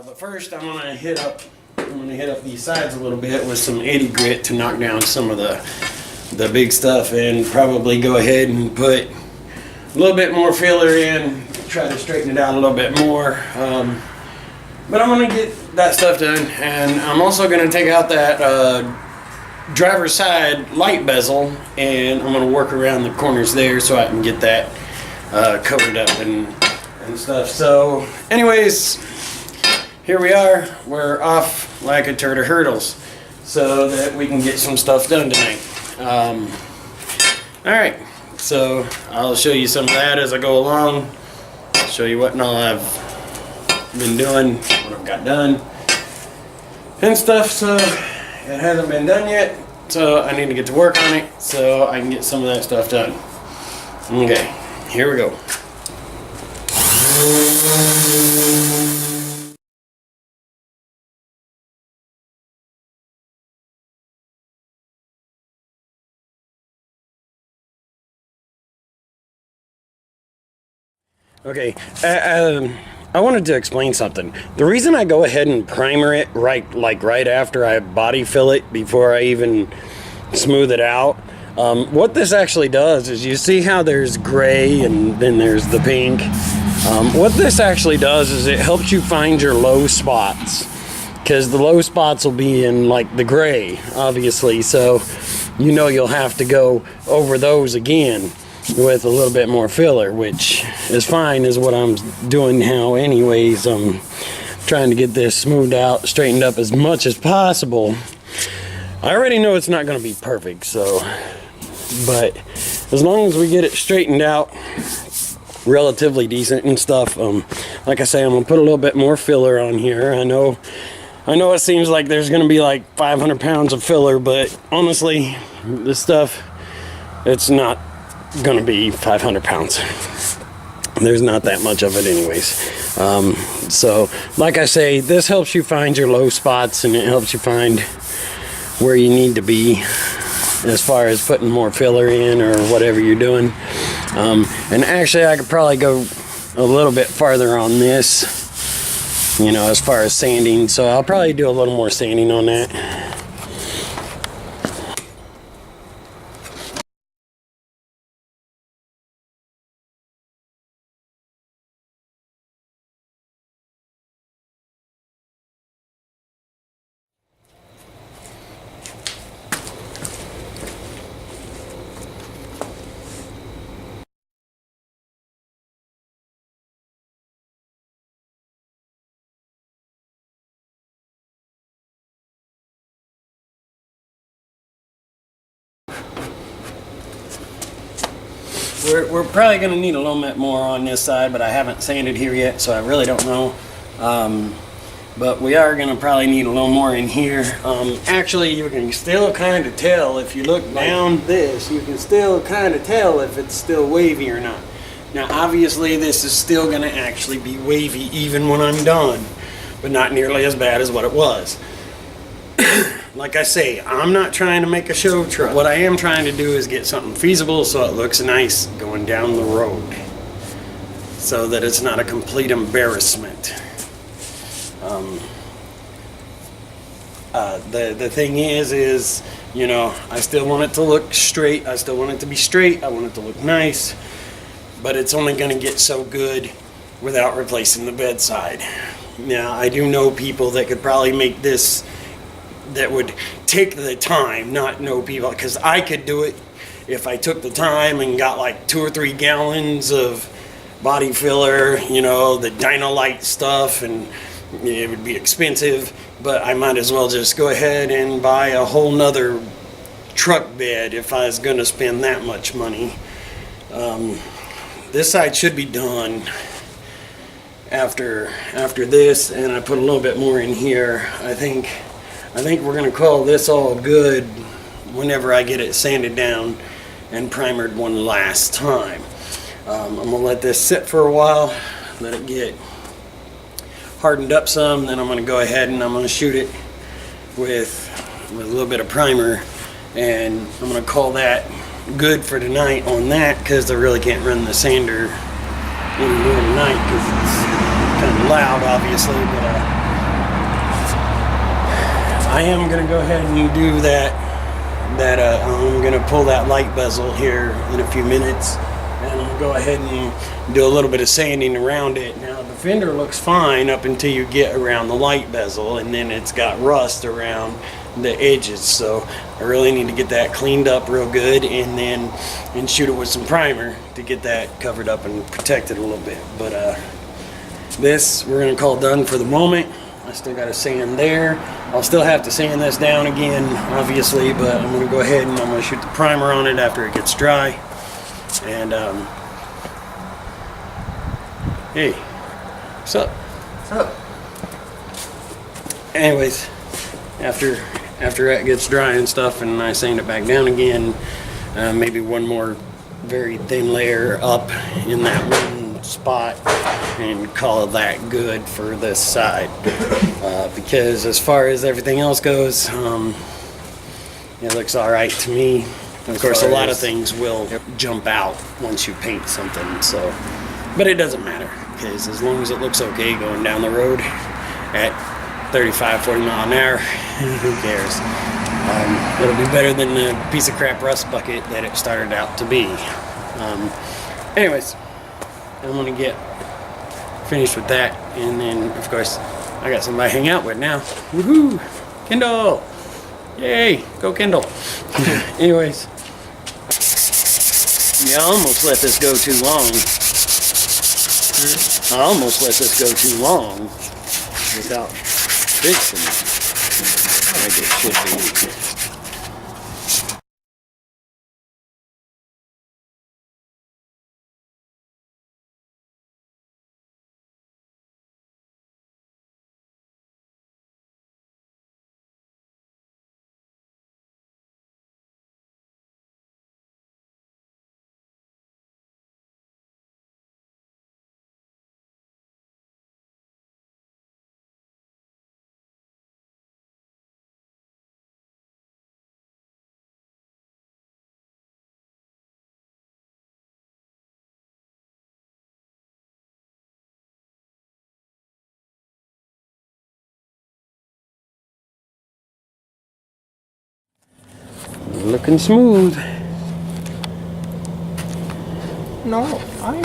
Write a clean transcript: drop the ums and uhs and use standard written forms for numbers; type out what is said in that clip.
But first I'm gonna hit up these sides a little bit with some 80 grit to knock down some of the big stuff, and probably go ahead and put a little bit more filler in, try to straighten it out a little bit more. But I'm gonna get that stuff done, and I'm also gonna take out that driver's side light bezel, and I'm gonna work around the corners there so I can get that covered up and stuff. So anyways, here we are. We're off like a turd of hurdles so that we can get some stuff done tonight. Alright, so I'll show you some of that as I go along. Show you what and all I've been doing, what I've got done and stuff. So it hasn't been done yet, so I need to get to work on it so I can get some of that stuff done. Okay, here we go. Okay, I wanted to explain something. The reason I go ahead and primer it right after I body fill it, before I even smooth it out, what this actually does is, you see how there's gray and then there's the pink. What this actually does is it helps you find your low spots, because the low spots will be in like the gray, obviously, so you know you'll have to go over those again with a little bit more filler, which is fine, is what I'm doing now anyways. I'm trying to get this smoothed out, straightened up as much as possible. I already know it's not going to be perfect, so, but as long as we get it straightened out relatively decent and stuff, like I say, I'm going to put a little bit more filler on here. I know it seems like there's going to be like 500 pounds of filler, but honestly, this stuff, it's not gonna be 500 pounds. There's not that much of it anyways. So like I say, this helps you find your low spots, and it helps you find where you need to be as far as putting more filler in or whatever you're doing. And actually I could probably go a little bit farther on this, you know, as far as sanding, so I'll probably do a little more sanding on that. We're probably going to need a little bit more on this side, but I haven't sanded here yet, so I really don't know. But we are going to probably need a little more in here. Actually, you can still kind of tell, if you look down this, you can still kind of tell if it's still wavy or not. Now, obviously, this is still going to actually be wavy even when I'm done, but not nearly as bad as what it was. Like I say, I'm not trying to make a show truck. What I am trying to do is get something feasible so it looks nice going down the road, so that it's not a complete embarrassment. The thing is, you know, I still want it to look straight. I still want it to be straight. I want it to look nice, but it's only going to get so good without replacing the bedside. Now, I do know people that could probably make this, that would take the time, not know people, because I could do it if I took the time and got like 2 or 3 gallons of body filler, you know, the Dynalite stuff, and it would be expensive, but I might as well just go ahead and buy a whole nother truck bed if I was going to spend that much money. This side should be done after this, and I put a little bit more in here. I think we're going to call this all good whenever I get it sanded down and primered one last time. I'm going to let this sit for a while, let it get hardened up some, then I'm going to go ahead and I'm going to shoot it with a little bit of primer, and I'm going to call that good for tonight on that, because I really can't run the sander anymore tonight because it's kind of loud, obviously, but I am gonna go ahead and do that. I'm gonna pull that light bezel here in a few minutes, and I'll go ahead and do a little bit of sanding around it. Now the fender looks fine up until you get around the light bezel, and then it's got rust around the edges. So I really need to get that cleaned up real good, and shoot it with some primer to get that covered up and protected a little bit. But this we're gonna call done for the moment. I still got to sand there. I'll still have to sand this down again, obviously, but I'm going to go ahead and I'm going to shoot the primer on it after it gets dry. And, hey, what's up? What's up? Anyways, after that gets dry and stuff, and I sand it back down again, maybe one more very thin layer up in that one spot, and call that good for this side. Because as far as everything else goes, it looks all right to me. Of course, a lot of things will jump out once you paint something, so, but it doesn't matter, because as long as it looks okay going down the road at 35, 40 mile an hour, who cares? It'll be better than the piece of crap rust bucket that it started out to be. Anyways, I'm gonna get finished with that, and then of course I got somebody to hang out with now. Woohoo! Kindle! Yay! Go Kindle! Anyways, yeah, I almost let this go too long. I almost let this go too long without fixing it like it should be. Looking smooth. No, I